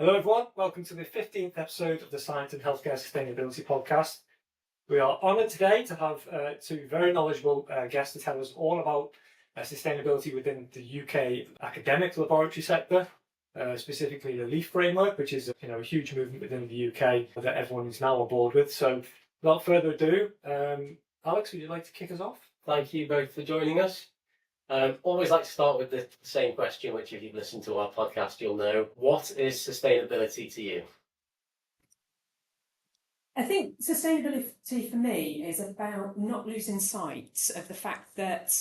Hello everyone, welcome to the 15th episode of the Science and Healthcare Sustainability Podcast. We are honoured today to have two very knowledgeable guests to tell us all about sustainability within the UK academic laboratory sector, specifically the LEAF framework, which is a huge movement within the UK that everyone is now on board with. So without further ado, Alex, would you like to kick us off? Thank you both for joining us. Always like to start with the same question, which if you've listened to our podcast, you'll know. What is sustainability to you? I think sustainability for me is about not losing sight of the fact that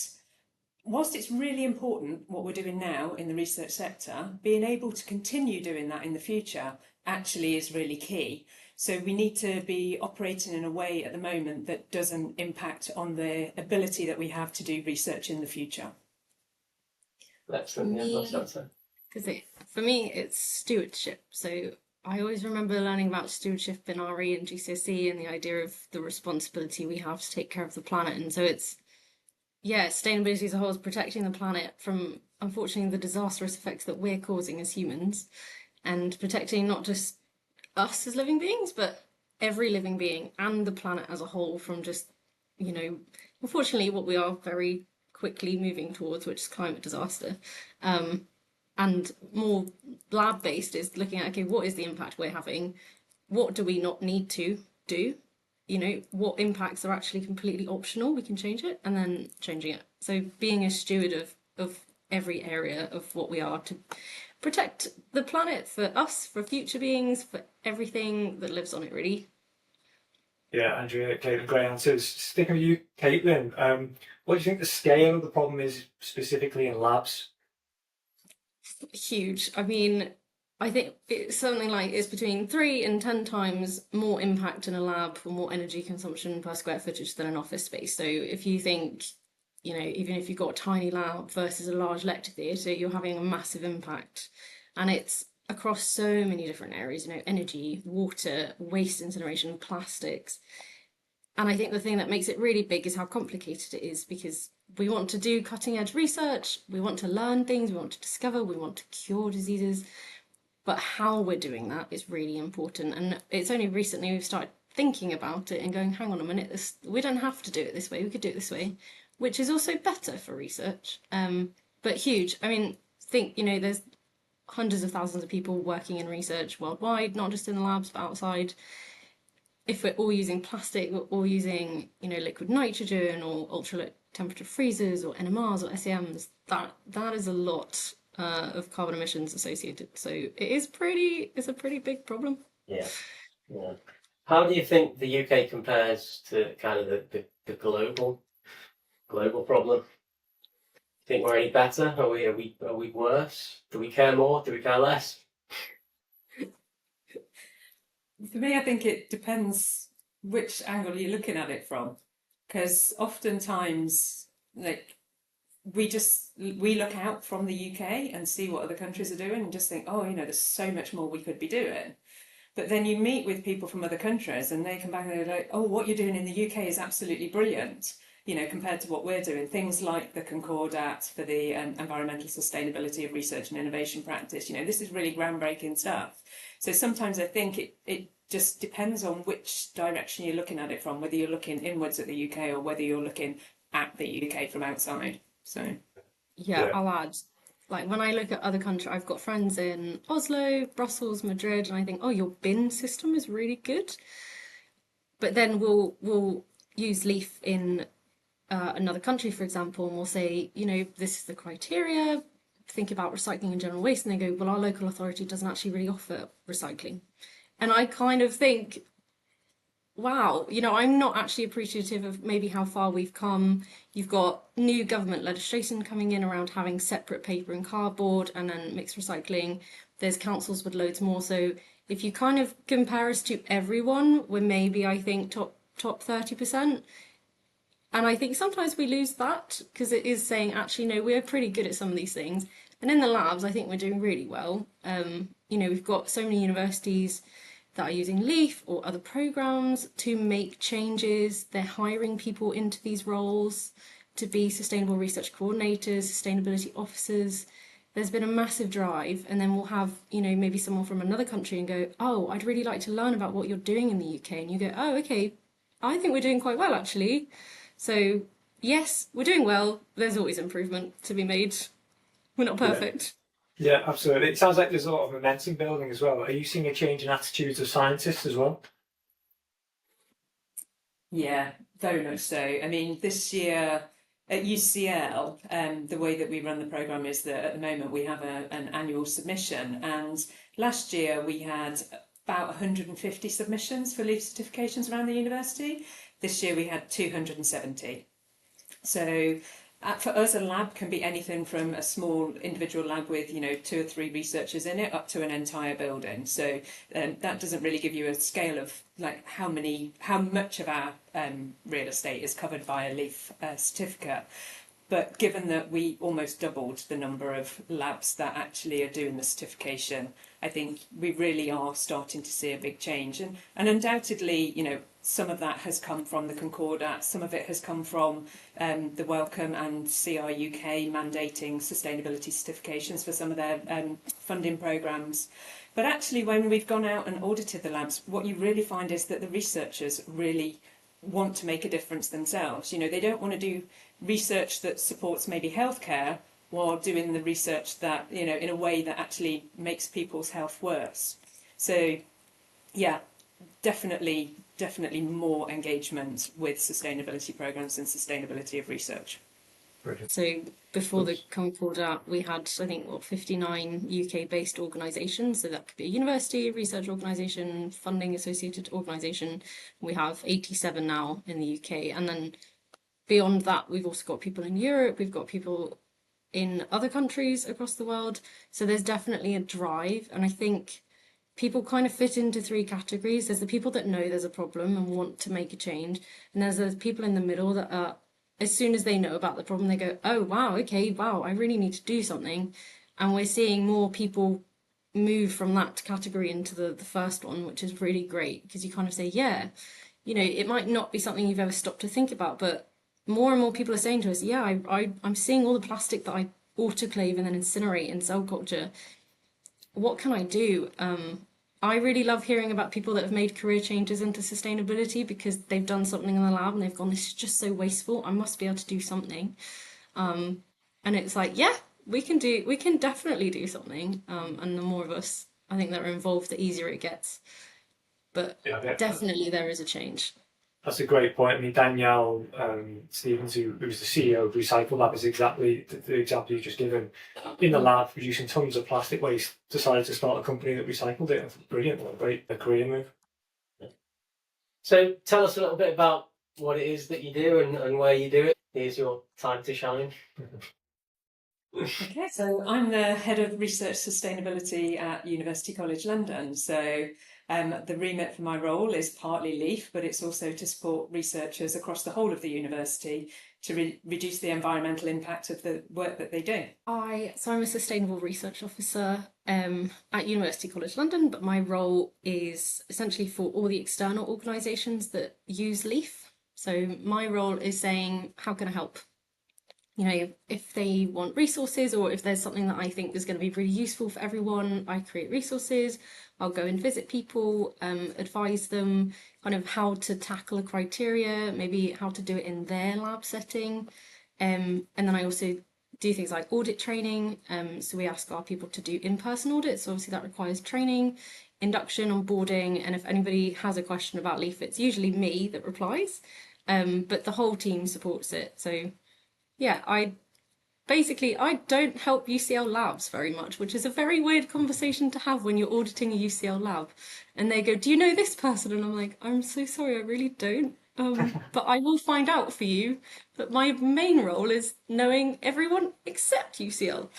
whilst it's really important what we're doing now in the research sector, being able to continue doing that in the future actually is really key. So we need to be operating in a way at the moment that doesn't impact on the ability that we have to do research in the future. Excellent. Nice answer. For me, it's stewardship. So I always remember learning about stewardship in RE and GCSE and the idea of the responsibility we have to take care of the planet. And so sustainability as a whole is protecting the planet from, unfortunately, the disastrous effects that we're causing as humans, and protecting not just us as living beings, but every living being and the planet as a whole from just, unfortunately, what we are very quickly moving towards, which is climate disaster. And more lab-based is looking at, okay, what is the impact we're having? What do we not need to do? What impacts are actually completely optional, we can change it, and then changing it. So being a steward of every area of what we are to protect the planet for us, for future beings, for everything that lives on it, really. Yeah, Andrea, Caitlin, great answers. Sticking with you, Caitlin, what do you think the scale of the problem is specifically in labs? Huge. I mean, I think it's something like it's between 3 and 10 times more impact in a lab for more energy consumption per square footage than an office space. So if you think, even if you've got a tiny lab versus a large lecture theatre, you're having a massive impact. And it's across so many different areas, energy, water, waste incineration, plastics. And I think the thing that makes it really big is how complicated it is, because we want to do cutting edge research, we want to learn things, we want to discover, we want to cure diseases, but how we're doing that is really important. And it's only recently we've started thinking about it and going, hang on a minute, we don't have to do it this way, we could do it this way, which is also better for research. But huge. I mean, there's hundreds of thousands of people working in research worldwide, not just in the labs, but outside. If we're all using plastic, we're all using, liquid nitrogen or ultra-low temperature freezers or NMRs or SEMs, that is a lot of carbon emissions associated. So it's a pretty big problem. Yeah. How do you think the UK compares to kind of the global problem? Think we're any better? Are we worse? Do we care more? Do we care less? For me, I think it depends which angle you're looking at it from, because oftentimes, we look out from the UK and see what other countries are doing and just think, there's so much more we could be doing. But then you meet with people from other countries and they come back and they're like, oh, what you're doing in the UK is absolutely brilliant, compared to what we're doing. Things like the Concordat for the environmental sustainability of research and innovation practice, this is really groundbreaking stuff. So sometimes I think it just depends on which direction you're looking at it from, whether you're looking inwards at the UK or whether you're looking at the UK from outside. So yeah. I'll add, when I look at other countries, I've got friends in Oslo, Brussels, Madrid, and I think, your bin system is really good. But then we'll use LEAF in another country, for example, and we'll say, this is the criteria, think about recycling and general waste, and they go, well, our local authority doesn't actually really offer recycling. And I kind of think, wow, I'm not actually appreciative of maybe how far we've come. You've got new government legislation coming in around having separate paper and cardboard and then mixed recycling. There's councils with loads more. So if you kind of compare us to everyone, we're maybe, I think, top 30%. And I think sometimes we lose that because it is saying, actually, no, we're pretty good at some of these things. And in the labs, I think we're doing really well. We've got so many universities that are using LEAF or other programs to make changes. They're hiring people into these roles to be sustainable research coordinators, sustainability officers. there's been a massive drive, and then we'll have, maybe someone from another country and go, oh, I'd really like to learn about what you're doing in the UK. And you go, oh, okay, I think we're doing quite well, actually. So, yes, we're doing well. There's always improvement to be made. We're not perfect. Yeah, absolutely. It sounds like there's a lot of momentum building as well. Are you seeing a change in attitudes of scientists as well? Yeah, very much so. I mean, this year at UCL, the way that we run the programme is that at the moment we have an annual submission, and last year we had about 150 submissions for leaf certifications around the university. This year we had 270. So for us, a lab can be anything from a small individual lab with 2 or 3 researchers in it up to an entire building. So that doesn't really give you a scale of like how much of our real estate is covered by a leaf certificate. But given that we almost doubled the number of labs that actually are doing the certification, I think we really are starting to see a big change. And undoubtedly, some of that has come from the Concordat, some of it has come from the Welcome and CR UK mandating sustainability certifications for some of their funding programmes. But actually, when we've gone out and audited the labs, what you really find is that the researchers really want to make a difference themselves. They don't want to do research that supports maybe healthcare while doing the research that, in a way that actually makes people's health worse. So, yeah, definitely more engagement with sustainability programs and sustainability of research. Brilliant. So before the Concordat, we had, I think, 59 UK-based organisations. So that could be a university, research organisation, funding associated organisation. We have 87 now in the UK. And then beyond that, we've also got people in Europe, we've got people in other countries across the world. So there's definitely a drive. And I think people kind of fit into 3 categories. There's the people that know there's a problem and want to make a change. And there's those people in the middle that are, as soon as they know about the problem, they go, oh, wow, okay, wow, I really need to do something. And we're seeing more people move from that category into the first one, which is really great, because you kind of say, yeah, it might not be something you've ever stopped to think about, but more and more people are saying to us, yeah, I'm seeing all the plastic that I autoclave and then incinerate in cell culture. What can I do? I really love hearing about people that have made career changes into sustainability because they've done something in the lab and they've gone, this is just so wasteful. I must be able to do something. And it's like, yeah, we can definitely do something. And the more of us, I think, that are involved, the easier it gets. But Yeah, definitely there is a change. that's a great point. I mean, Danielle Stevens, who's the CEO of Recycle Lab, is exactly the example you just given. In the lab, producing tons of plastic waste, decided to start a company that recycled it. That's brilliant. What a great career move. So tell us a little bit about what it is that you do and where you do it. Here's your time to shine. Okay, so I'm the head of research sustainability at University College London. So the remit for my role is partly LEAF, but it's also to support researchers across the whole of the university to reduce the environmental impact of the work that they do. So I'm a sustainable research officer at University College London, but my role is essentially for all the external organisations that use LEAF. So my role is saying, how can I help? If they want resources or if there's something that I think is going to be really useful for everyone, I create resources. I'll go and visit people, advise them kind of how to tackle a criteria, maybe how to do it in their lab setting. And then I also do things like audit training. So we ask our people to do in-person audits. So obviously that requires training, induction, onboarding. And if anybody has a question about LEAF, it's usually me that replies. But the whole team supports it. So yeah, I don't help UCL labs very much, which is a very weird conversation to have when you're auditing a UCL lab. And they go, do you know this person? And I'm like, I'm so sorry, I really don't. But I will find out for you. But my main role is knowing everyone except UCL.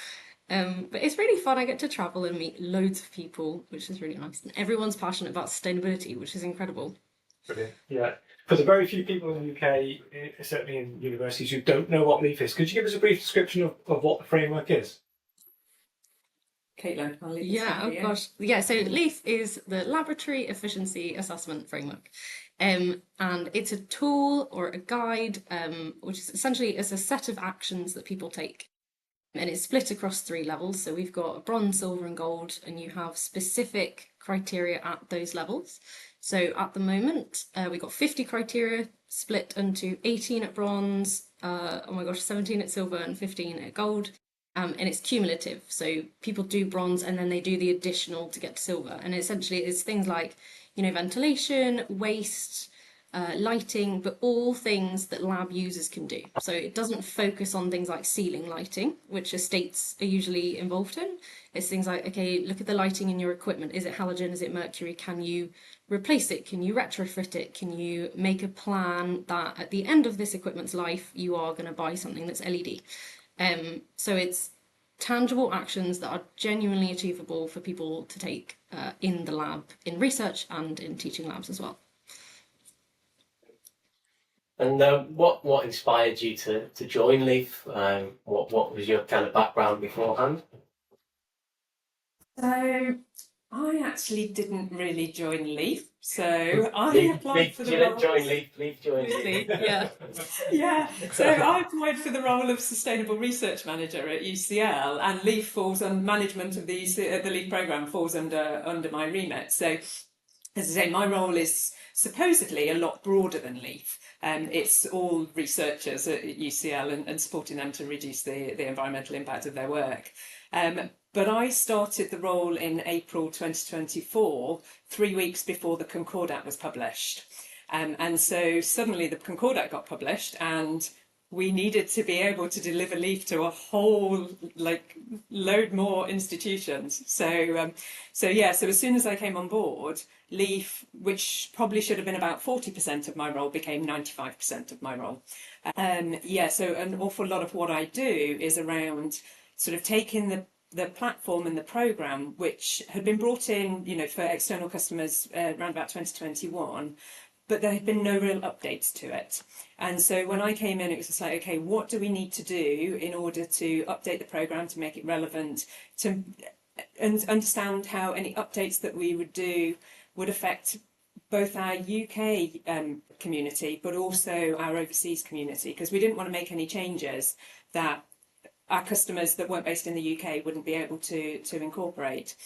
But it's really fun. I get to travel and meet loads of people, which is really nice. And everyone's passionate about sustainability, which is incredible. Brilliant. Yeah. For the very few people in the UK, certainly in universities, who don't know what LEAF is, could you give us a brief description of what the framework is? Caitlin, I'll leave this Yeah, one for oh you. gosh. Yeah, so LEAF is the Laboratory Efficiency Assessment Framework. And it's a tool or a guide, which is essentially is a set of actions that people take. and it's split across 3 levels. So we've got bronze, silver, and gold, and you have specific criteria at those levels. So at the moment, we've got 50 criteria split into 18 at bronze, 17 at silver, and 15 at gold. And it's cumulative. So people do bronze and then they do the additional to get to silver. And essentially, it's things like, ventilation, waste, lighting, but all things that lab users can do. So it doesn't focus on things like ceiling lighting, which estates are usually involved in. It's things like, okay, look at the lighting in your equipment. Is it halogen? Is it mercury? Can you replace it? Can you retrofit it? Can you make a plan that at the end of this equipment's life, you are going to buy something that's LED? So it's tangible actions that are genuinely achievable for people to take in the lab, in research and in teaching labs as well. And what inspired you to join Leaf? What was your kind of background beforehand? So I actually didn't really join Leaf. So I applied for the role. Join Leaf. Leaf joined Leaf, Leaf. yeah. Yeah, so I applied for the role of Sustainable Research Manager at UCL, and Leaf falls on management of the Leaf programme falls under my remit. So, as I say, my role is supposedly a lot broader than Leaf. It's all researchers at UCL and supporting them to reduce the environmental impact of their work. But I started the role in April 2024, 3 weeks before the Concordat was published. And so suddenly the Concordat got published, and we needed to be able to deliver Leaf to a whole load more institutions. So as soon as I came on board, Leaf, which probably should have been about 40% of my role, became 95% of my role. So an awful lot of what I do is around sort of taking the platform and the programme, which had been brought in, for external customers around about 2021, but there had been no real updates to it. And so when I came in, it was just like, okay, what do we need to do in order to update the programme, to make it relevant, to understand how any updates that we would do would affect both our UK community, but also our overseas community, because we didn't want to make any changes that our customers that weren't based in the UK wouldn't be able to incorporate.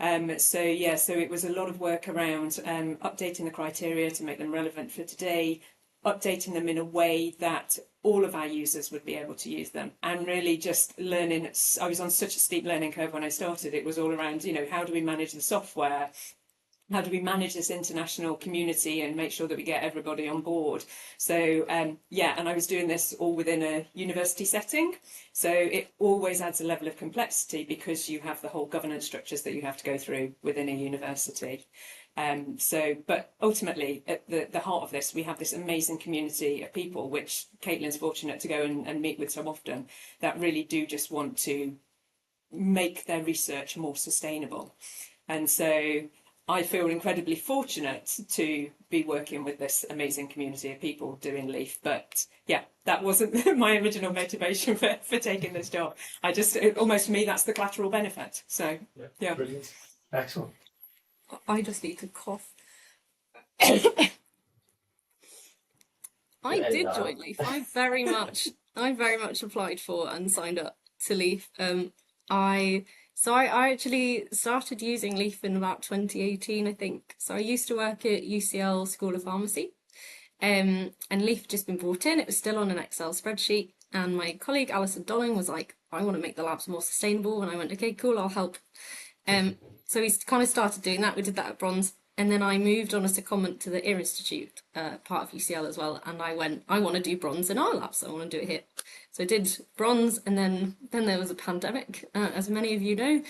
So it was a lot of work around updating the criteria to make them relevant for today, updating them in a way that all of our users would be able to use them, and really just learning. I was on such a steep learning curve when I started. It was all around, how do we manage the software? How do we manage this international community and make sure that we get everybody on board? So, and I was doing this all within a university setting. So it always adds a level of complexity because you have the whole governance structures that you have to go through within a university. But ultimately, at the heart of this, we have this amazing community of people, which Caitlin's fortunate to go and meet with so often, that really do just want to make their research more sustainable. And so I feel incredibly fortunate to be working with this amazing community of people doing Leaf. But yeah, that wasn't my original motivation for taking this job. Almost for me, that's the collateral benefit. So yeah. Brilliant. Excellent. I just need to cough. I did join Leaf. I very much applied for and signed up to Leaf. I actually started using Leaf in about 2018, I think. So I used to work at UCL School of Pharmacy, and Leaf had just been brought in. It was still on an Excel spreadsheet, and my colleague Alison Dolling was like, "I want to make the labs more sustainable," and I went, "Okay, cool, I'll help." So we kind of started doing that. We did that at Bronze, and then I moved on as a secondment to the Ear Institute, part of UCL as well. And I went, I want to do Bronze in our labs. So I want to do it here. So I did Bronze, and then there was a pandemic, as many of you know,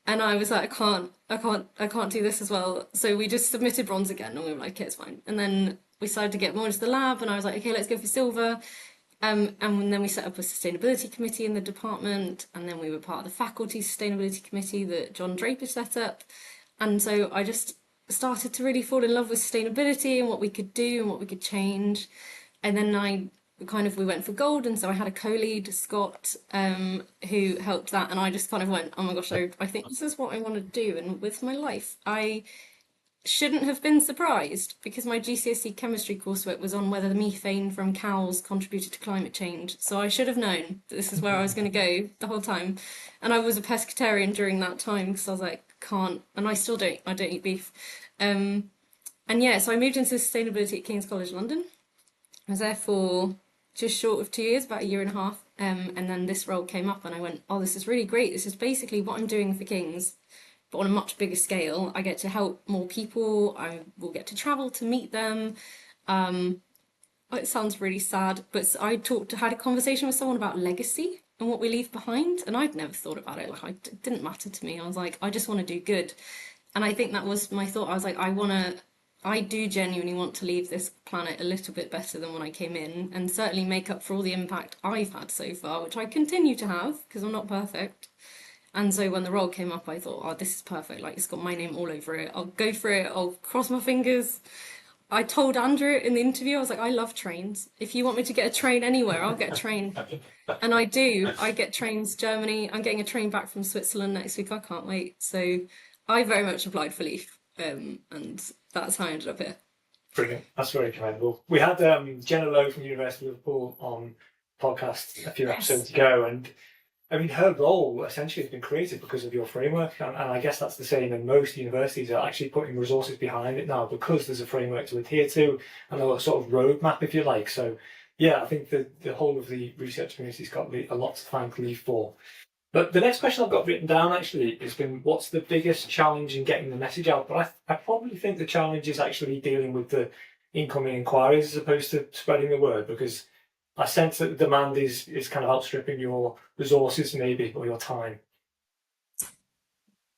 and I was like, I can't do this as well. So we just submitted Bronze again, and we were like, okay, it's fine. And then we started to get more into the lab, and I was like, okay, let's go for Silver. And then we set up a sustainability committee in the department, and then we were part of the faculty sustainability committee that John Draper set up. And so I just started to really fall in love with sustainability and what we could do and what we could change. And then we went for gold, and so I had a co-lead, Scott, who helped that, and I just kind of went, oh my gosh, I think this is what I want to do, and with my life, shouldn't have been surprised because my GCSE chemistry coursework was on whether the methane from cows contributed to climate change. So I should have known that this is where I was going to go the whole time. And I was a pescatarian during that time because I was like, can't, and I still don't, I don't eat beef. And yeah, so I moved into sustainability at King's College London. I was there for just short of 2 years, about a year and a half. And then this role came up and I went, oh, this is really great. This is basically what I'm doing for King's, but on a much bigger scale. I get to help more people. I will get to travel to meet them. It sounds really sad, but I had a conversation with someone about legacy and what we leave behind, and I'd never thought about it. Like, it didn't matter to me. I was like, I just want to do good, and I think that was my thought. I was like, I do genuinely want to leave this planet a little bit better than when I came in, and certainly make up for all the impact I've had so far, which I continue to have because I'm not perfect. And so when the role came up, I thought, oh, this is perfect. Like, it's got my name all over it. I'll go for it. I'll cross my fingers. I told Andrew in the interview, I was like, I love trains. If you want me to get a train anywhere, I'll get a train. And I do. I get trains Germany. I'm getting a train back from Switzerland next week. I can't wait. So I very much applied for Leaf. And that's how I ended up here. Brilliant. That's very commendable. We had Jenna Lowe from University of Liverpool on podcast a few episodes ago, and I mean, her role essentially has been created because of your framework, and I guess that's the same. And most universities are actually putting resources behind it now because there's a framework to adhere to and a sort of roadmap, if you like. So, yeah, I think the whole of the research community's got a lot to thank Leaf for. But the next question I've got written down actually has been, what's the biggest challenge in getting the message out? But I probably think the challenge is actually dealing with the incoming inquiries as opposed to spreading the word, because I sense that the demand is kind of outstripping your resources maybe, or your time.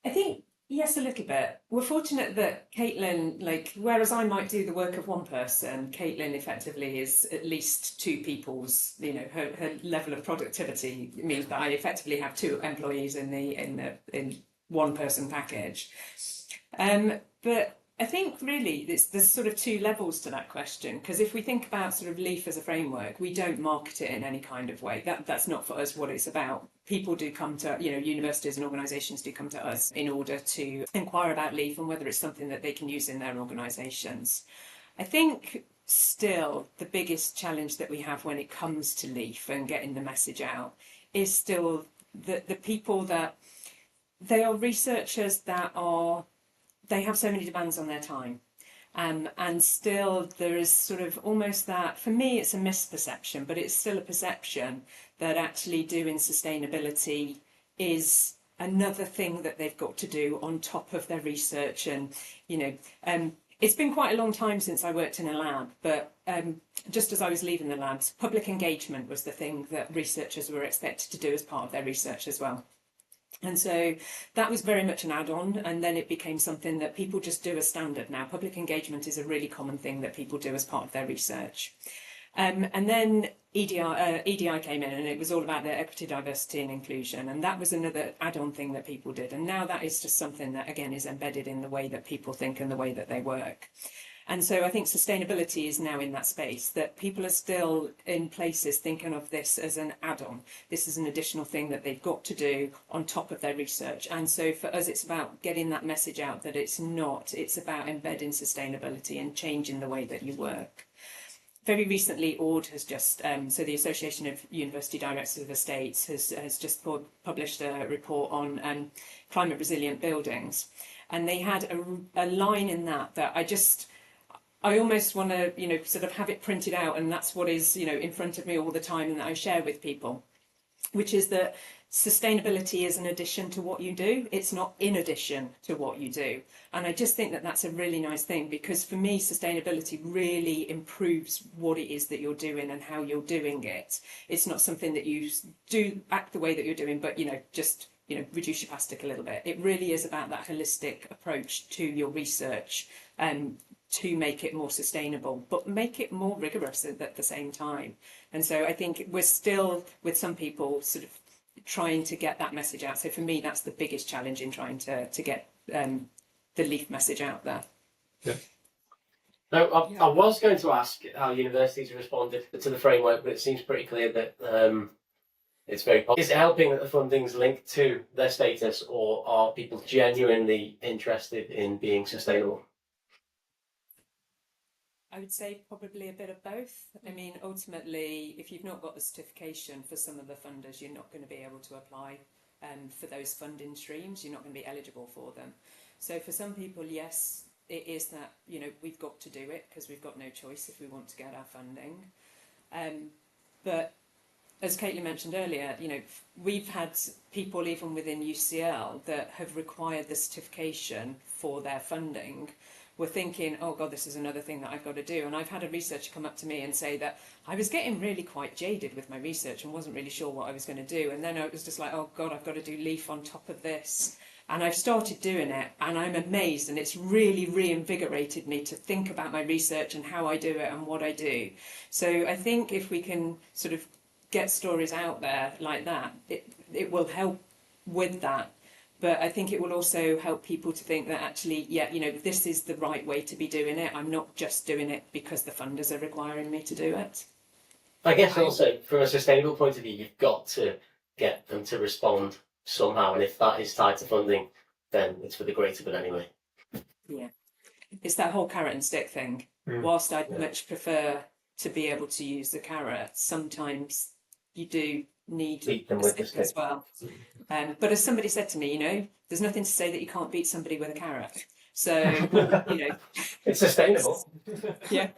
I think, yes, a little bit. We're fortunate that Caitlin, like, whereas I might do the work of one person, Caitlin effectively is at least two people's, her level of productivity means that I effectively have two employees in one person package. But I think really there's sort of two levels to that question, because if we think about sort of Leaf as a framework, we don't market it in any kind of way. That's not for us what it's about. People do come to, universities and organisations do come to us in order to inquire about Leaf and whether it's something that they can use in their organisations. I think still the biggest challenge that we have when it comes to Leaf and getting the message out is still the people that they are researchers they have so many demands on their time. And still there is sort of almost that, for me it's a misperception, but it's still a perception that actually doing sustainability is another thing that they've got to do on top of their research. And, it's been quite a long time since I worked in a lab, but just as I was leaving the labs, public engagement was the thing that researchers were expected to do as part of their research as well. And so that was very much an add-on, and then it became something that people just do as standard now. Public engagement is a really common thing that people do as part of their research. And then EDI came in, and it was all about their equity, diversity and inclusion, and that was another add-on thing that people did. And now that is just something that, again, is embedded in the way that people think and the way that they work. And so I think sustainability is now in that space, that people are still in places thinking of this as an add-on. This is an additional thing that they've got to do on top of their research. And so for us, it's about getting that message out that it's about embedding sustainability and changing the way that you work. Very recently, ORD has just, so the Association of University Directors of Estates has just published a report on climate resilient buildings. And they had a line in that I almost want to, sort of have it printed out, and that's what is, in front of me all the time and that I share with people, which is that sustainability is an addition to what you do. It's not in addition to what you do. And I just think that that's a really nice thing, because for me, sustainability really improves what it is that you're doing and how you're doing it. It's not something that you do act the way that you're doing, but, just reduce your plastic a little bit. It really is about that holistic approach to your research, to make it more sustainable, but make it more rigorous at the same time. And so I think we're still, with some people, sort of trying to get that message out. So for me, that's the biggest challenge in trying to get the Leaf message out there. Yeah. Now, I was going to ask how universities responded to the framework, but it seems pretty clear that it's very positive. Is it helping that the funding's linked to their status, or are people genuinely interested in being sustainable? I would say probably a bit of both. I mean, ultimately, if you've not got the certification for some of the funders, you're not going to be able to apply for those funding streams. You're not going to be eligible for them. So for some people, yes, it is that, you know, we've got to do it because we've got no choice if we want to get our funding. But as Caitlin mentioned earlier, you know, we've had people even within UCL that have required the certification for their funding. We're thinking, oh God, this is another thing that I've got to do. And I've had a researcher come up to me and say that I was getting really quite jaded with my research and wasn't really sure what I was going to do. And then it was just like, oh God, I've got to do LEAF on top of this. And I've started doing it and I'm amazed, and it's really reinvigorated me to think about my research and how I do it and what I do. So I think if we can sort of get stories out there like that, it will help with that. But I think it will also help people to think that actually, yeah, you know, this is the right way to be doing it. I'm not just doing it because the funders are requiring me to do it. I guess also from a sustainable point of view, you've got to get them to respond somehow, and if that is tied to funding, then it's for the greater good anyway. Yeah, it's that whole carrot and stick thing. Whilst I'd much prefer to be able to use the carrot, sometimes you do need them the with the stick as well. But as somebody said to me, you know, there's nothing to say that you can't beat somebody with a carrot. So, you know, it's sustainable. Yeah.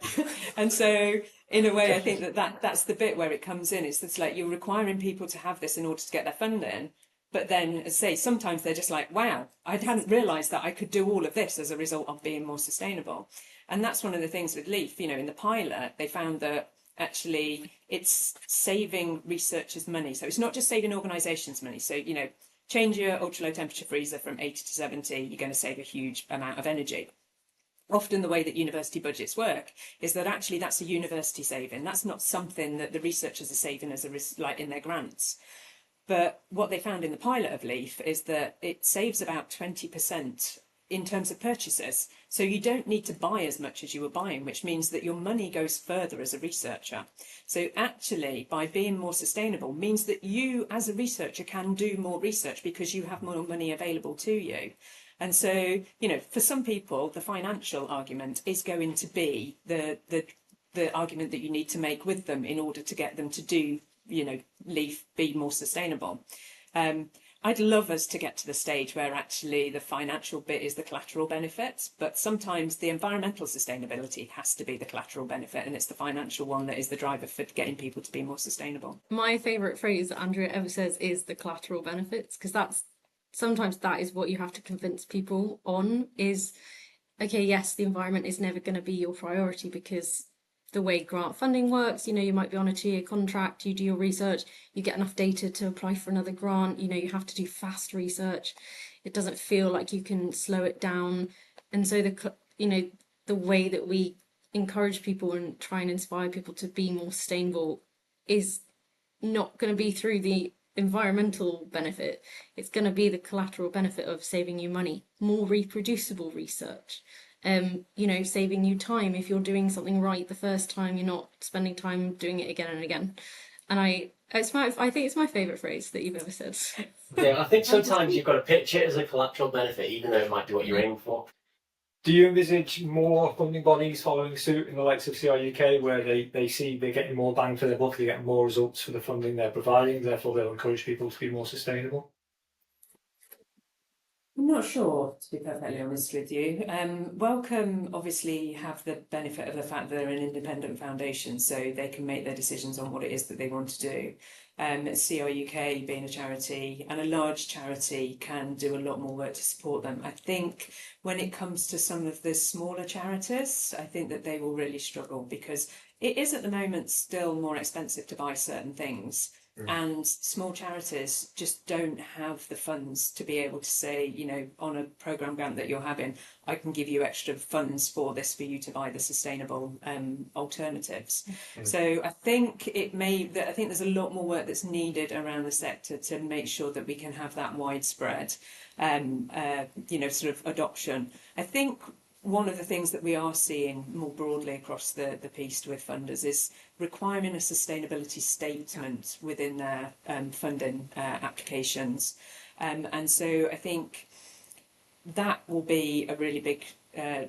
And so in a way, I think that's the bit where it comes in. It's like you're requiring people to have this in order to get their funding. But then, as I say, sometimes they're just like, wow, I hadn't realised that I could do all of this as a result of being more sustainable. And that's one of the things with LEAF, you know, in the pilot, they found that actually it's saving researchers money. So it's not just saving organisations money. So, you know, change your ultra low temperature freezer from 80 to 70, you're going to save a huge amount of energy. Often the way that university budgets work is that actually that's a university saving. That's not something that the researchers are saving as like in their grants. But what they found in the pilot of LEAF is that it saves about 20% in terms of purchases. So you don't need to buy as much as you were buying, which means that your money goes further as a researcher. So actually, by being more sustainable means that you as a researcher can do more research because you have more money available to you. And so, you know, for some people, the financial argument is going to be the argument that you need to make with them in order to get them to do, you know, LEAF, be more sustainable. I'd love us to get to the stage where actually the financial bit is the collateral benefit, but sometimes the environmental sustainability has to be the collateral benefit, and it's the financial one that is the driver for getting people to be more sustainable. My favourite phrase that Andrea ever says is the collateral benefits, because sometimes that is what you have to convince people on is, okay, yes, the environment is never going to be your priority because the way grant funding works, you know, you might be on a 2-year contract, you do your research, you get enough data to apply for another grant, you know, you have to do fast research. It doesn't feel like you can slow it down. And so the way that we encourage people and try and inspire people to be more sustainable is not going to be through the environmental benefit. It's going to be the collateral benefit of saving you money, more reproducible research, you know, saving you time. If you're doing something right the first time, you're not spending time doing it again and again. And I think it's my favourite phrase that you've ever said. Yeah, I think sometimes you've got to pitch it as a collateral benefit, even though it might be what you're aiming for. Do you envisage more funding bodies following suit in the likes of CRUK, where they see they're getting more bang for their buck, they're getting more results for the funding they're providing, therefore they'll encourage people to be more sustainable? I'm not sure, to be perfectly honest with you. Wellcome obviously have the benefit of the fact that they're an independent foundation, so they can make their decisions on what it is that they want to do. CRUK being a charity, and a large charity can do a lot more work to support them. I think when it comes to some of the smaller charities, I think that they will really struggle because it is at the moment still more expensive to buy certain things. And small charities just don't have the funds to be able to say, you know, on a programme grant that you're having, I can give you extra funds for this for you to buy the sustainable alternatives. So I think I think there's a lot more work that's needed around the sector to make sure that we can have that widespread, you know, sort of adoption. I think one of the things that we are seeing more broadly across the piece with funders is requiring a sustainability statement within their funding applications. And so I think that will be a really big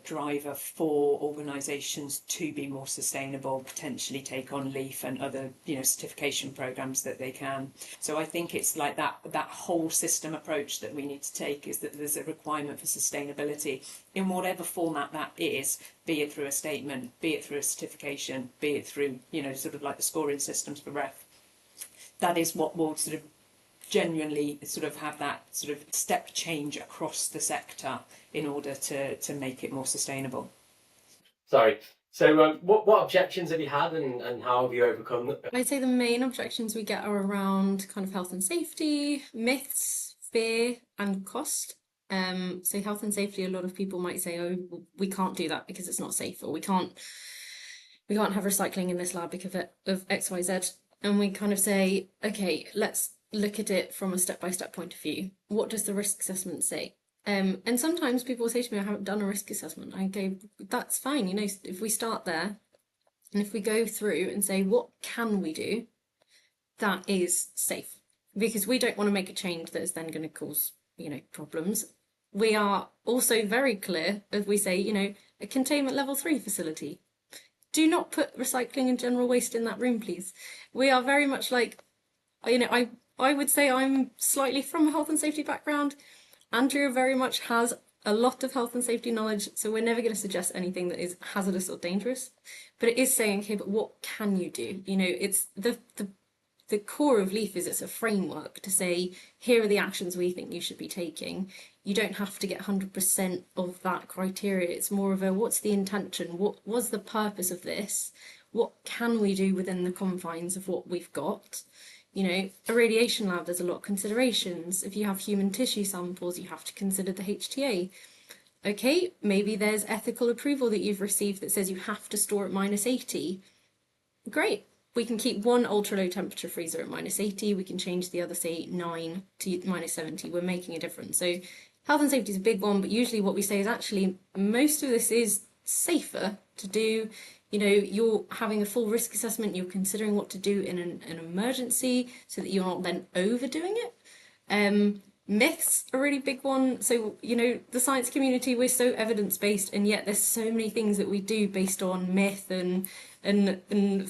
driver for organisations to be more sustainable, potentially take on LEAF and other, certification programs that they can. So I think it's like that whole system approach that we need to take, is that there's a requirement for sustainability in whatever format that is, be it through a statement, be it through a certification, be it through, sort of like the scoring systems for REF. That is what will sort of genuinely sort of have that sort of step change across the sector in order to make it more sustainable. Sorry. So what objections have you had, and how have you overcome them? I'd say the main objections we get are around kind of health and safety, myths, fear, and cost. So health and safety, a lot of people might say, oh, we can't do that because it's not safe, or we can't have recycling in this lab because of XYZ. And we kind of say, okay, let's look at it from a step-by-step point of view. What does the risk assessment say? And sometimes people say to me, I haven't done a risk assessment. I go, that's fine. If we start there and if we go through and say, what can we do that is safe? Because we don't want to make a change that is then going to cause, problems. We are also very clear if we say, a containment level 3 facility. Do not put recycling and general waste in that room, please. We are very much like, I would say I'm slightly from a health and safety background. Andrea very much has a lot of health and safety knowledge, so we're never going to suggest anything that is hazardous or dangerous. But it is saying, okay, but what can you do? It's the core of LEAF is it's a framework to say, here are the actions we think you should be taking. You don't have to get 100% of that criteria. It's more of a, what's the intention? What was the purpose of this? What can we do within the confines of what we've got? A radiation lab, there's a lot of considerations. If you have human tissue samples, you have to consider the HTA. Okay, maybe there's ethical approval that you've received that says you have to store at -80. Great. We can keep one ultra low temperature freezer at -80. We can change the other, say, 9 to -70. We're making a difference. So health and safety is a big one, but usually what we say is actually most of this is safer to do. You're having a full risk assessment, you're considering what to do in an emergency so that you're not then overdoing it. Myths are a really big one. So, the science community, we're so evidence-based, and yet there's so many things that we do based on myth and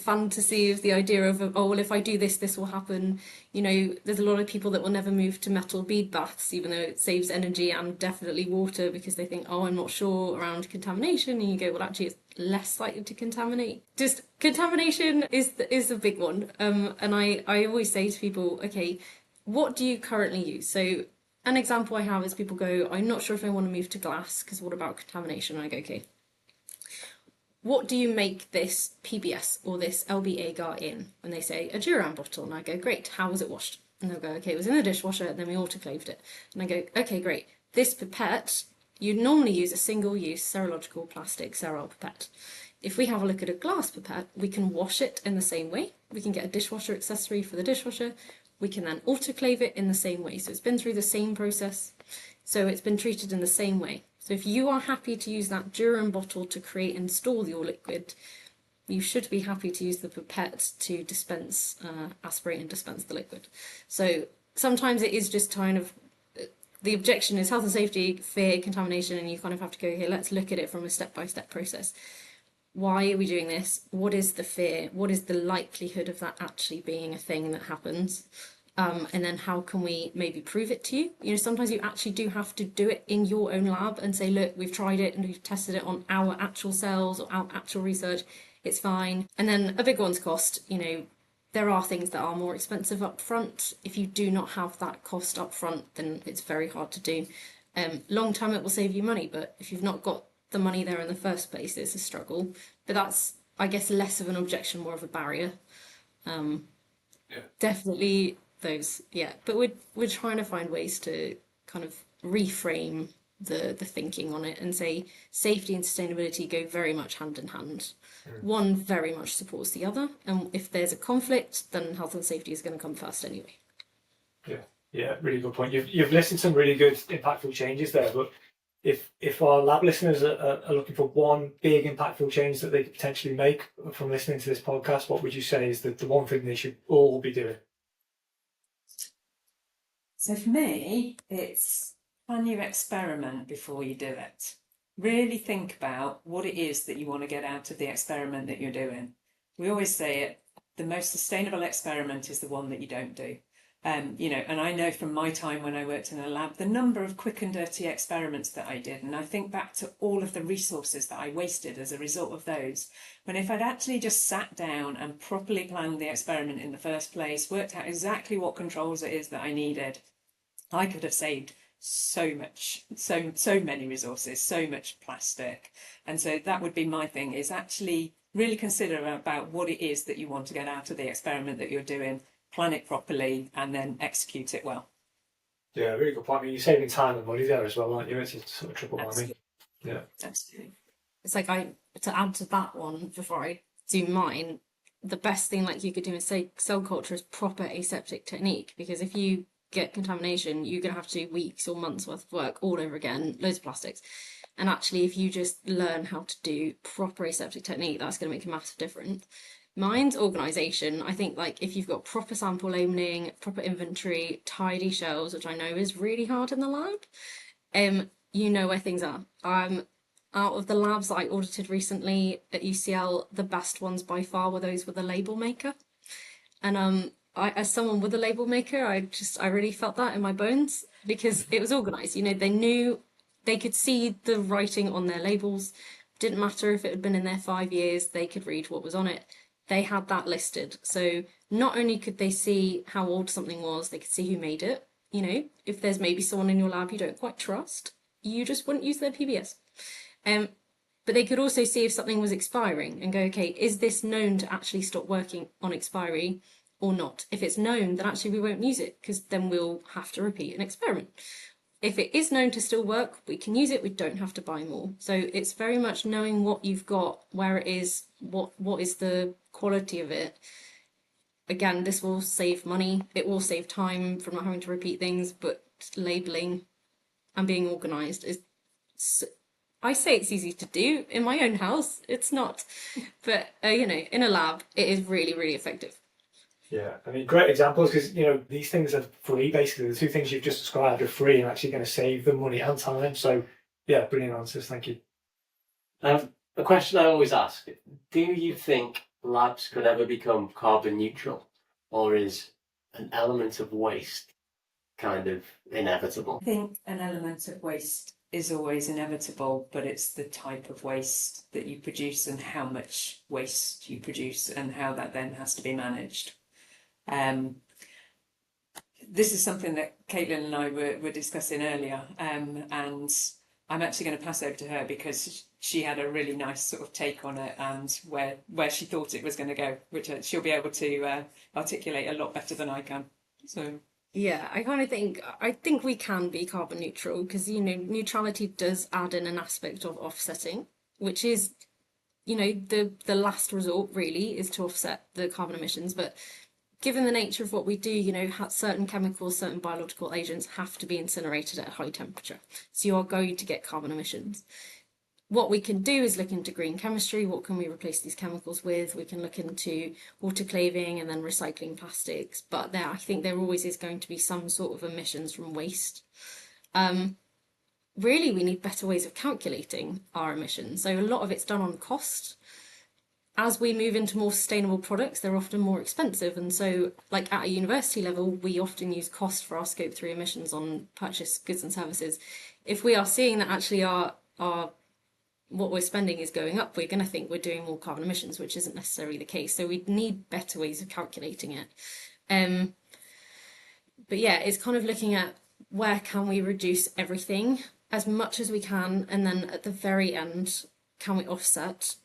fantasy of the idea of, oh, well, if I do this, this will happen. There's a lot of people that will never move to metal bead baths, even though it saves energy and definitely water, because they think, oh, I'm not sure around contamination. And you go, well, actually, it's less likely to contaminate. Just contamination is a big one. And I always say to people, okay, what do you currently use? So an example I have is people go, I'm not sure if I want to move to glass, because what about contamination? And I go, okay, what do you make this PBS or this LB agar in? And they say, a Duran bottle. And I go, great, how was it washed? And they'll go, okay, it was in the dishwasher, and then we autoclaved it. And I go, okay, great. This pipette, you'd normally use a single-use serological plastic sterile pipette. If we have a look at a glass pipette, we can wash it in the same way. We can get a dishwasher accessory for the dishwasher. We can then autoclave it in the same way. So it's been through the same process. So it's been treated in the same way. So if you are happy to use that Duran bottle to create and store your liquid, you should be happy to use the pipette to dispense, aspirate and dispense the liquid. So sometimes it is just kind of, the objection is health and safety, fear, contamination, and you kind of have to go, okay, let's look at it from a step-by-step process. Why are we doing this? What is the fear? What is the likelihood of that actually being a thing that happens? And then how can we maybe prove it to you? Sometimes you actually do have to do it in your own lab and say, look, we've tried it and we've tested it on our actual cells or our actual research. It's fine. And then a big one's cost. There are things that are more expensive up front. If you do not have that cost up front, then it's very hard to do. Long term, it will save you money, but if you've not got the money there in the first place, it's a struggle. But that's, I guess, less of an objection, more of a barrier. Definitely those, yeah. But we're trying to find ways to kind of reframe the thinking on it and say safety and sustainability go very much hand in hand. One very much supports the other, and if there's a conflict, then health and safety is going to come first anyway. Yeah, really good point. You've listed some really good impactful changes there, but if our lab listeners are looking for one big impactful change that they could potentially make from listening to this podcast, what would you say is the one thing they should all be doing? So for me, it's, can you experiment before you do it? really think about what it is that you want to get out of the experiment that you're doing. We always say it, the most sustainable experiment is the one that you don't do. And I know from my time when I worked in a lab, the number of quick and dirty experiments that I did, and I think back to all of the resources that I wasted as a result of those, when if I'd actually just sat down and properly planned the experiment in the first place, worked out exactly what controls it is that I needed, I could have saved so much, so many resources, so much plastic. And so that would be my thing, is actually really consider about what it is that you want to get out of the experiment that you're doing, plan it properly, and then execute it well. Yeah, really good point. I mean, you're saving time and money there as well, aren't you? It's a sort of triple whammy. Absolutely. Yeah. Absolutely. It's like to add to that one before I do mine, the best thing like you could do in cell culture is proper aseptic technique, because if you get contamination, you're gonna have to do weeks or months worth of work all over again, loads of plastics. And actually, if you just learn how to do proper aseptic technique, that's gonna make a massive difference. Mine's organisation. I think like if you've got proper sample labeling, proper inventory, tidy shelves, which I know is really hard in the lab, you know where things are. Out of the labs that I audited recently at UCL, the best ones by far were those with a label maker. And I, as someone with a label maker, I really felt that in my bones, because it was organised. You know, they knew, they could see the writing on their labels. Didn't matter if it had been in there 5 years, they could read what was on it. They had that listed. So not only could they see how old something was, they could see who made it. You know, if there's maybe someone in your lab you don't quite trust, you just wouldn't use their PBS. But they could also see if something was expiring and go, okay, is this known to actually stop working on expiry or not? If it's known, then actually we won't use it, because then we'll have to repeat an experiment. If it is known to still work, we can use it, we don't have to buy more. So it's very much knowing what you've got, where it is, what is the quality of it. Again, this will save money, it will save time from not having to repeat things, but labelling and being organised is, I say it's easy to do in my own house, it's not, but you know, in a lab it is really, really effective. Yeah, I mean, great examples, because you know these things are free. Basically, the two things you've just described are free and actually going to save them money and time. So, yeah, brilliant answers. Thank you. A question I always ask: do you think labs could ever become carbon neutral, or is an element of waste kind of inevitable? I think an element of waste is always inevitable, but it's the type of waste that you produce and how much waste you produce and how that then has to be managed. This is something that Caitlin and I were discussing earlier, and I'm actually going to pass over to her because she had a really nice sort of take on it and where she thought it was going to go, which she'll be able to articulate a lot better than I can. So. Yeah, I think we can be carbon neutral, because you know neutrality does add in an aspect of offsetting, which is, you know, the last resort really is to offset the carbon emissions. But given the nature of what we do, you know, certain chemicals, certain biological agents have to be incinerated at a high temperature, so you are going to get carbon emissions. What we can do is look into green chemistry. What can we replace these chemicals with? We can look into autoclaving and then recycling plastics. But I think there always is going to be some sort of emissions from waste. Really, we need better ways of calculating our emissions. So a lot of it's done on cost. As we move into more sustainable products, they're often more expensive. And so, like at a university level, we often use cost for our Scope 3 emissions on purchased goods and services. If we are seeing that actually our what we're spending is going up, we're going to think we're doing more carbon emissions, which isn't necessarily the case. So we need better ways of calculating it. But yeah, it's kind of looking at where can we reduce everything as much as we can, and then at the very end, can we offset?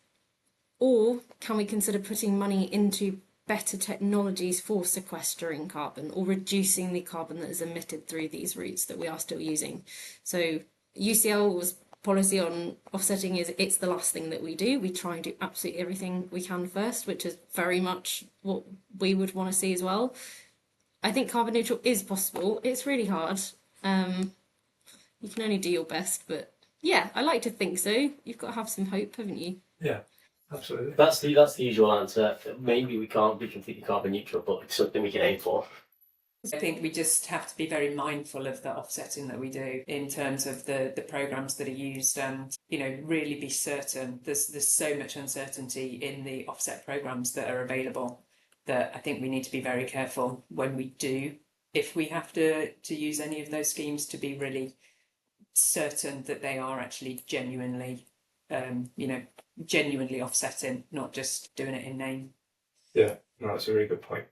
Or can we consider putting money into better technologies for sequestering carbon or reducing the carbon that is emitted through these routes that we are still using? So UCL's policy on offsetting is it's the last thing that we do. We try and do absolutely everything we can first, which is very much what we would want to see as well. I think carbon neutral is possible. It's really hard. You can only do your best, but yeah, I like to think so. You've got to have some hope, haven't you? Yeah, absolutely. That's the usual answer. Maybe we can't be completely carbon neutral, but it's something we can aim for. I think we just have to be very mindful of the offsetting that we do in terms of the programs that are used, and really be certain. There's so much uncertainty in the offset programs that are available that I think we need to be very careful when we do, if we have to use any of those schemes, to be really certain that they are actually genuinely genuinely offsetting, not just doing it in name. Yeah, no, that's a really good point.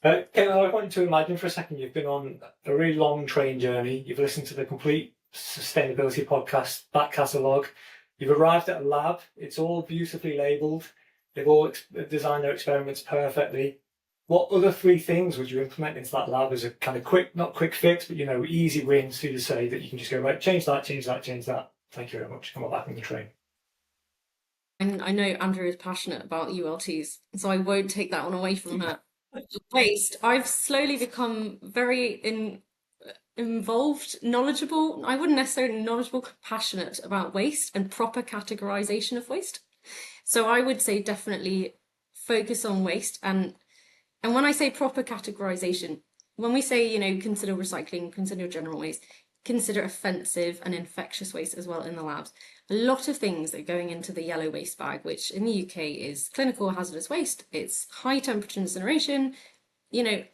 Caitlin, I want you to imagine for a second you've been on a really long train journey. You've listened to the complete sustainability podcast back catalogue. You've arrived at a lab. It's all beautifully labelled. They've all designed their experiments perfectly. What other 3 things would you implement into that lab as a kind of quick, not quick fix, but easy wins to say that you can just go, right, change that, change that, change that. Thank you very much. Come on back on the train. And I know Andrea is passionate about ULTs, so I won't take that one away from her. Waste. I've slowly become very involved, knowledgeable. I wouldn't necessarily knowledgeable, passionate about waste and proper categorization of waste. So I would say definitely focus on waste, and when I say proper categorization, when we say consider recycling, consider general waste, consider offensive and infectious waste as well in the labs. A lot of things are going into the yellow waste bag, which in the UK is clinical hazardous waste. It's high temperature incineration,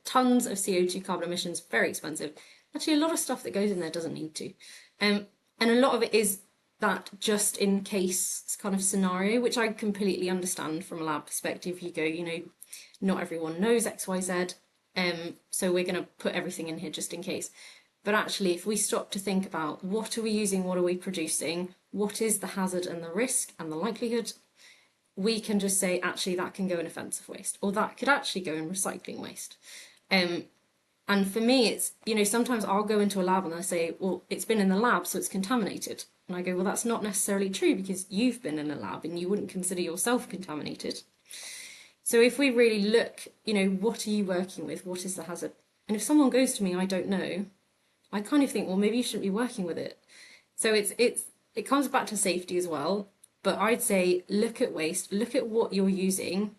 tons of CO2 carbon emissions, very expensive. Actually, a lot of stuff that goes in there doesn't need to. And a lot of it is that just in case kind of scenario, which I completely understand from a lab perspective. You go, not everyone knows X, Y, Z, so we're going to put everything in here just in case. But actually, if we stop to think about what are we using, what are we producing, what is the hazard and the risk and the likelihood, we can just say, actually, that can go in offensive waste, or that could actually go in recycling waste. And for me, it's, sometimes I'll go into a lab and I say, well, it's been in the lab, so it's contaminated. And I go, well, that's not necessarily true, because you've been in a lab and you wouldn't consider yourself contaminated. So if we really look, what are you working with? What is the hazard? And if someone goes to me, I don't know, I kind of think, well, maybe you shouldn't be working with it. So it comes back to safety as well. But I'd say look at waste, look at what you're using,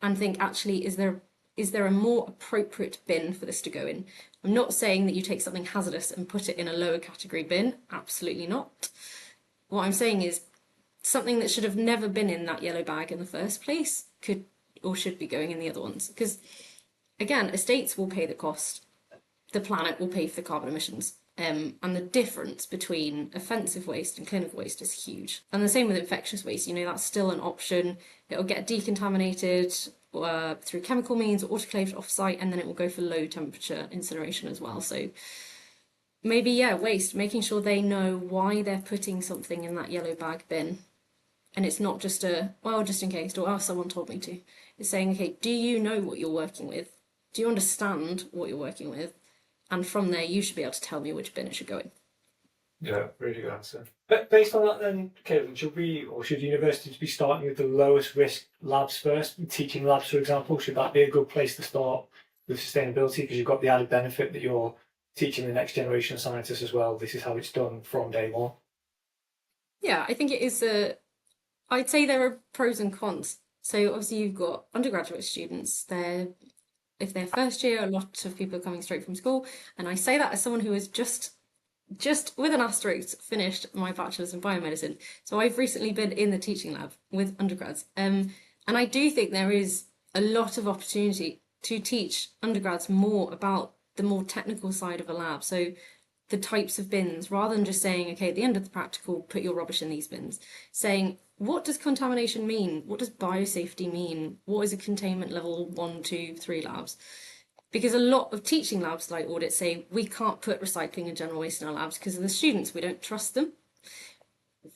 and think, actually, is there a more appropriate bin for this to go in? I'm not saying that you take something hazardous and put it in a lower category bin. Absolutely not. What I'm saying is something that should have never been in that yellow bag in the first place could or should be going in the other ones. Because, again, estates will pay the cost. The planet will pay for the carbon emissions. And the difference between offensive waste and clinical waste is huge. And the same with infectious waste, that's still an option. It'll get decontaminated through chemical means or autoclaved off-site, and then it will go for low temperature incineration as well. So maybe, waste, making sure they know why they're putting something in that yellow bag bin. And it's not just just in case, or someone told me to. It's saying, okay, do you know what you're working with? Do you understand what you're working with? And from there, you should be able to tell me which bin it should go in. Yeah, really good answer. But based on that then, Caitlin, should universities be starting with the lowest risk labs first, teaching labs, for example? Should that be a good place to start with sustainability? Because you've got the added benefit that you're teaching the next generation of scientists as well. This is how it's done from day one. Yeah, I think it is I'd say there are pros and cons. So obviously you've got undergraduate students. If they're first year, a lot of people are coming straight from school. And I say that as someone who has just with an asterisk finished my bachelor's in biomedicine. So I've recently been in the teaching lab with undergrads. And I do think there is a lot of opportunity to teach undergrads more about the more technical side of a lab. So the types of bins, rather than just saying, okay, at the end of the practical, put your rubbish in these bins, saying, what does contamination mean? What does biosafety mean? What is a containment level 1, 2, 3 labs? Because a lot of teaching labs that I audit say, we can't put recycling and general waste in our labs because of the students, we don't trust them.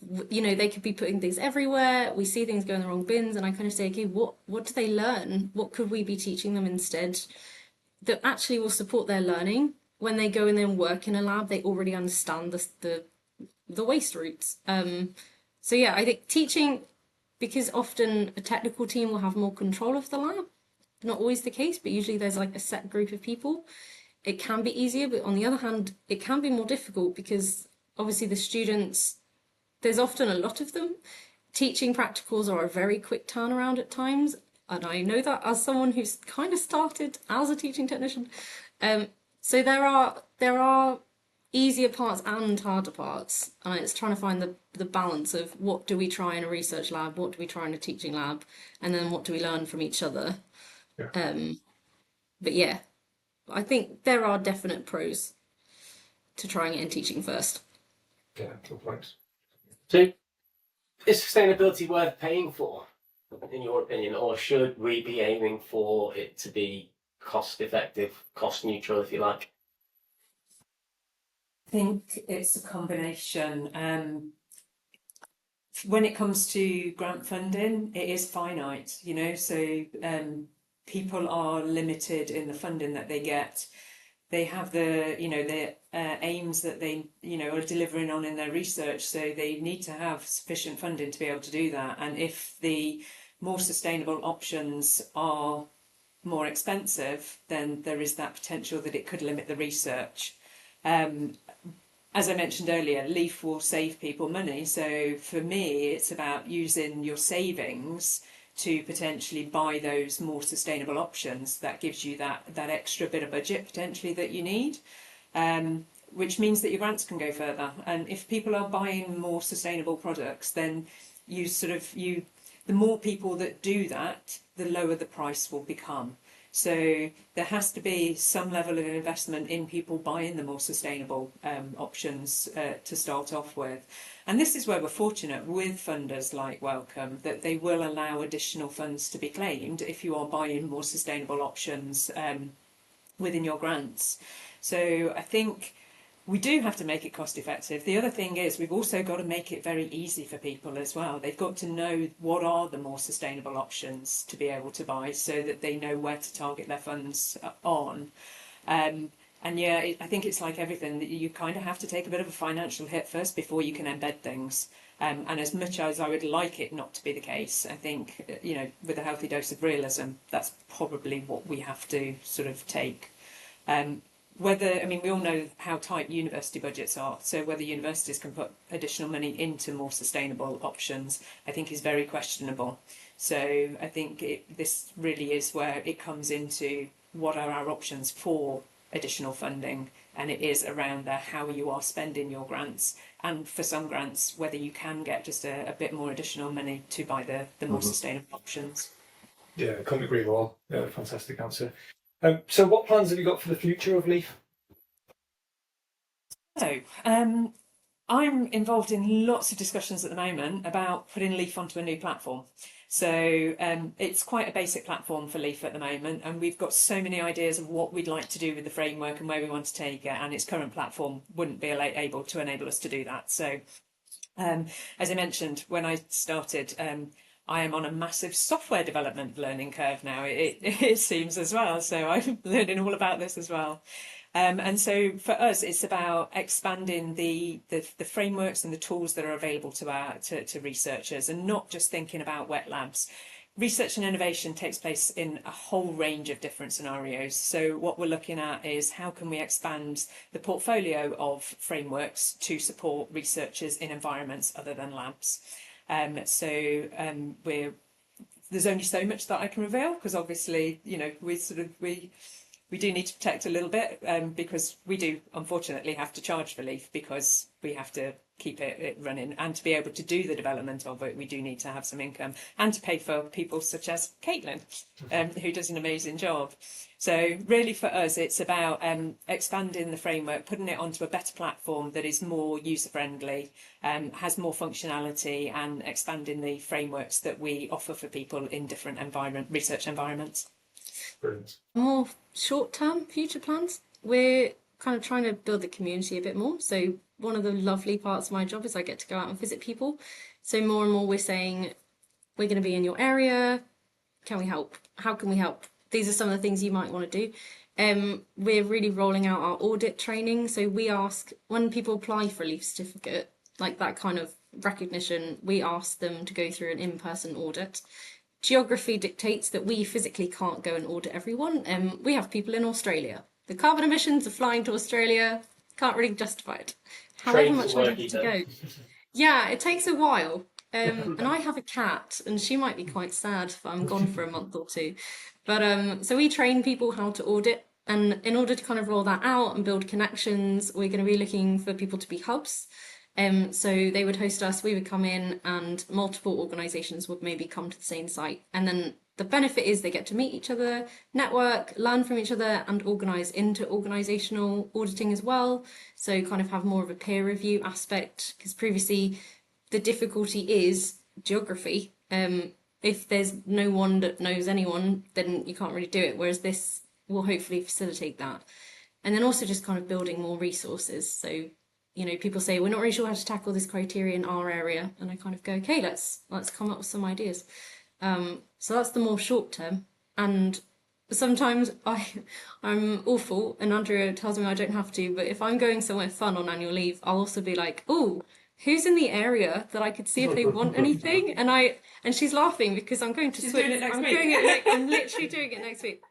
They could be putting things everywhere. We see things go in the wrong bins, and I kind of say, okay, what do they learn? What could we be teaching them instead that actually will support their learning? When they go in there and work in a lab, they already understand the waste routes. So yeah, I think teaching, because often a technical team will have more control of the lab. Not always the case, but usually there's like a set group of people. It can be easier, but on the other hand, it can be more difficult because obviously the students, there's often a lot of them. Teaching practicals are a very quick turnaround at times. And I know that as someone who's kind of started as a teaching technician. So there are easier parts and harder parts, and it's trying to find the balance of what do we try in a research lab, what do we try in a teaching lab, and then what do we learn from each other. Yeah. But yeah, I think there are definite pros to trying it in teaching first. Yeah, good point. So, is sustainability worth paying for, in your opinion, or should we be aiming for it to be cost effective, cost neutral, if you like? I think it's a combination. When it comes to grant funding, it is finite, so people are limited in the funding that they get. They have the aims that they are delivering on in their research, so they need to have sufficient funding to be able to do that. And if the more sustainable options are more expensive, then there is that potential that it could limit the research. As I mentioned earlier, Leaf will save people money. So for me, it's about using your savings to potentially buy those more sustainable options. That gives you that extra bit of budget potentially that you need, which means that your grants can go further. And if people are buying more sustainable products, then the more people that do that, the lower the price will become. So there has to be some level of investment in people buying the more sustainable options to start off with. And this is where we're fortunate with funders like Wellcome, that they will allow additional funds to be claimed if you are buying more sustainable options within your grants. So I think we do have to make it cost effective. The other thing is we've also got to make it very easy for people as well. They've got to know what are the more sustainable options to be able to buy, so that they know where to target their funds on. And yeah, I think it's like everything, that you kind of have to take a bit of a financial hit first before you can embed things. And as much as I would like it not to be the case, I think, with a healthy dose of realism, that's probably what we have to sort of take. We all know how tight university budgets are, so whether universities can put additional money into more sustainable options, I think is very questionable. So I think this really is where it comes into what are our options for additional funding, and it is around how you are spending your grants, and for some grants, whether you can get just a bit more additional money to buy the more sustainable options. Yeah, I couldn't agree more. Yeah, fantastic answer. So what plans have you got for the future of Leaf? So, I'm involved in lots of discussions at the moment about putting Leaf onto a new platform. So it's quite a basic platform for Leaf at the moment, and we've got so many ideas of what we'd like to do with the framework and where we want to take it, and its current platform wouldn't be able to enable us to do that. So as I mentioned when I started, I am on a massive software development learning curve now, it seems as well. So I'm learning all about this as well. And so for us, it's about expanding the frameworks and the tools that are available to researchers, and not just thinking about wet labs. Research and innovation takes place in a whole range of different scenarios. So what we're looking at is how can we expand the portfolio of frameworks to support researchers in environments other than labs. There's only so much that I can reveal, because obviously, we do need to protect a little bit, because we do unfortunately have to charge for Leaf, because we have to keep it running, and to be able to do the development of it, we do need to have some income, and to pay for people such as Caitlin, who does an amazing job. So really for us, it's about expanding the framework, putting it onto a better platform that is more user-friendly, has more functionality, and expanding the frameworks that we offer for people in different research environments. Brilliant. More short-term future plans, we're kind of trying to build the community a bit more. So one of the lovely parts of my job is I get to go out and visit people. So more and more we're saying, we're going to be in your area. Can we help? How can we help? These are some of the things you might want to do. We're really rolling out our audit training. So we ask, when people apply for a Leaf certificate, like that kind of recognition, we ask them to go through an in-person audit. Geography dictates that we physically can't go and audit everyone. We have people in Australia. The carbon emissions of flying to Australia can't really justify it. However much I have to go. Yeah, it takes a while. And I have a cat, and she might be quite sad if I'm gone for a month or two. But so we train people how to audit. And in order to kind of roll that out and build connections, we're going to be looking for people to be hubs. So they would host us, we would come in, and multiple organisations would maybe come to the same site. And then the benefit is they get to meet each other, network, learn from each other, and organise into organisational auditing as well. So kind of have more of a peer review aspect, because previously the difficulty is geography. If there's no one that knows anyone, then you can't really do it. Whereas this will hopefully facilitate that. And then also just kind of building more resources. So, you know, people say, we're not really sure how to tackle this criteria in our area. And I kind of go, okay, let's come up with some ideas. So that's the more short term. And sometimes I'm awful, and Andrea tells me I don't have to, but if I'm going somewhere fun on annual leave, I'll also be like, oh, who's in the area that I could see if they want anything? And she's laughing because I'm going to Switzerland. I'm literally doing it next week.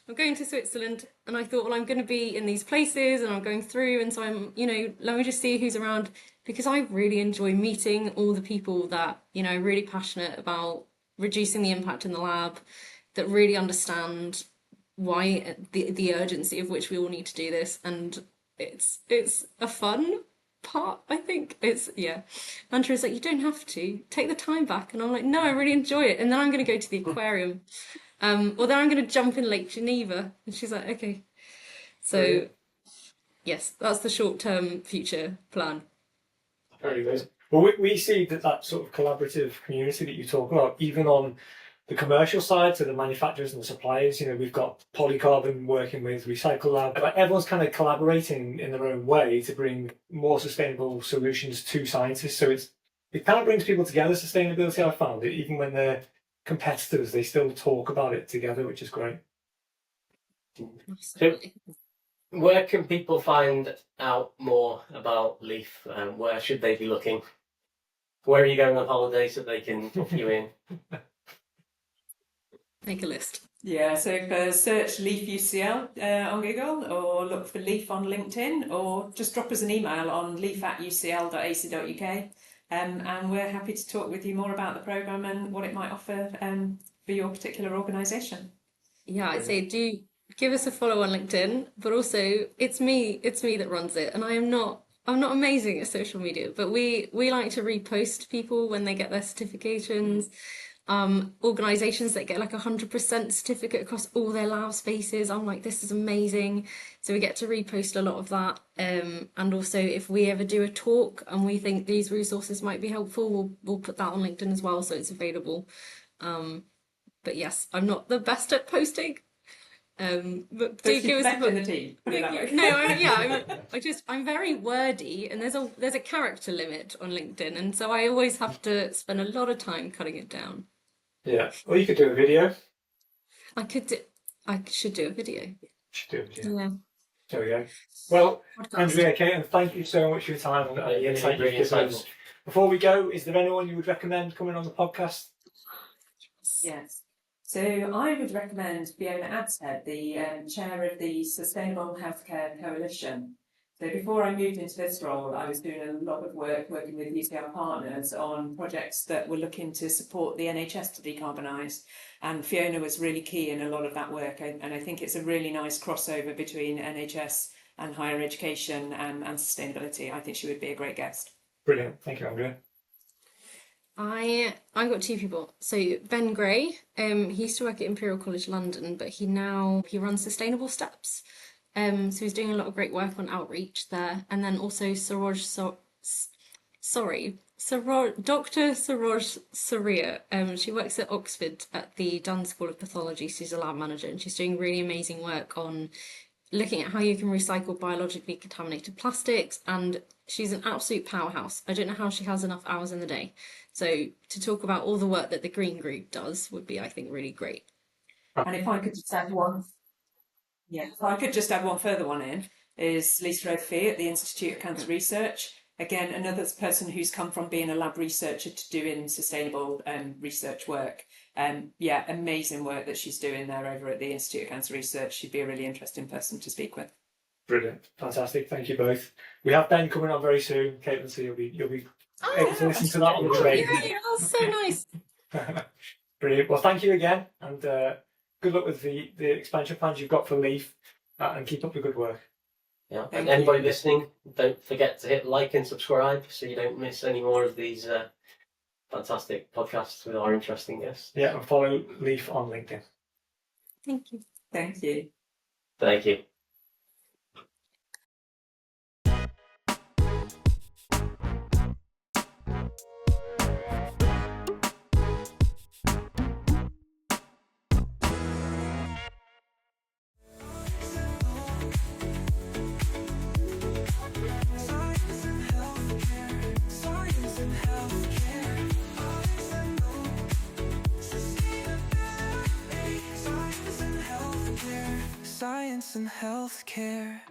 I'm going to Switzerland, and I thought, well, I'm going to be in these places and I'm going through, and so I'm, you know, let me just see who's around, because I really enjoy meeting all the people that, you know, are really passionate about reducing the impact in the lab, that really understand why the urgency of which we all need to do this. And it's a fun part, I think. Andrew's like, you don't have to take the time back, and I'm like, no, I really enjoy it. And then I'm going to go to the aquarium, or then I'm going to jump in Lake Geneva. And she's like, okay. So yes, that's the short-term future plan. Very good. Well, we see that sort of collaborative community that you talk about, even on the commercial side, to the manufacturers and the suppliers. You know, we've got Polycarbon working with Recycle Lab. Like, everyone's kind of collaborating in their own way to bring more sustainable solutions to scientists. So it kind of brings people together, sustainability, I've found it. Even when they're competitors, they still talk about it together, which is great. Absolutely. Where can people find out more about Leaf? Where should they be looking? Where are you going on holiday so they can book you in? Make a list. Yeah, so search Leaf UCL on Google, or look for Leaf on LinkedIn, or just drop us an email on leaf@ucl.ac.uk. And we're happy to talk with you more about the programme and what it might offer for your particular organisation. Yeah, I'd say do give us a follow on LinkedIn, but also it's me that runs it, and I'm not amazing at social media, but we like to repost people when they get their certifications. Organizations that get like 100% certificate across all their lab spaces, I'm like, this is amazing. So we get to repost a lot of that. And also, if we ever do a talk and we think these resources might be helpful, we'll put that on LinkedIn as well, so it's available. But yes, I'm not the best at posting. But do give us in the team. Put it that way. No, I'm very wordy, and there's a character limit on LinkedIn, and so I always have to spend a lot of time cutting it down. Yeah. Or you could do a video. I should do a video. Should do a video. Yeah. There we go. Well, Podcast. Andrea, Caitlin, thank you so much for your time and the insight you've given us. Before we go, is there anyone you would recommend coming on the podcast? Yes. So I would recommend Fiona Abshead, the chair of the Sustainable Healthcare Coalition. So before I moved into this role, I was doing a lot of work working with UCL partners on projects that were looking to support the NHS to decarbonise. And Fiona was really key in a lot of that work. And I think it's a really nice crossover between NHS and higher education and sustainability. I think she would be a great guest. Brilliant. Thank you, Andrea. I got two people. So Ben Gray, he used to work at Imperial College London, but he runs Sustainable Steps. So he's doing a lot of great work on outreach there. And then also Dr. Saroj Saria. She works at Oxford at the Dunn School of Pathology. She's a lab manager, and she's doing really amazing work on looking at how you can recycle biologically contaminated plastics, and she's an absolute powerhouse. I don't know how she has enough hours in the day. So to talk about all the work that the Green Group does would be, I think, really great. And if I could just add one further one in, is Lisa O'Fee at the Institute of Cancer Research. Again, another person who's come from being a lab researcher to doing sustainable research work. Amazing work that she's doing there over at the Institute of Cancer Research. She'd be a really interesting person to speak with. Brilliant. Fantastic. Thank you both. We have Ben coming on very soon, Caitlin, so you'll be able to listen to that on the train. Yeah, that's so nice. Brilliant. Well, thank you again, and good luck with the expansion plans you've got for Leaf. and keep up the good work. Yeah. Thank And anybody you. listening, don't forget to hit like and subscribe so you don't miss any more of these fantastic podcasts with our interesting guests. Yeah, and follow Leaf on LinkedIn. Thank you. Thank you. Thank you. Science and healthcare.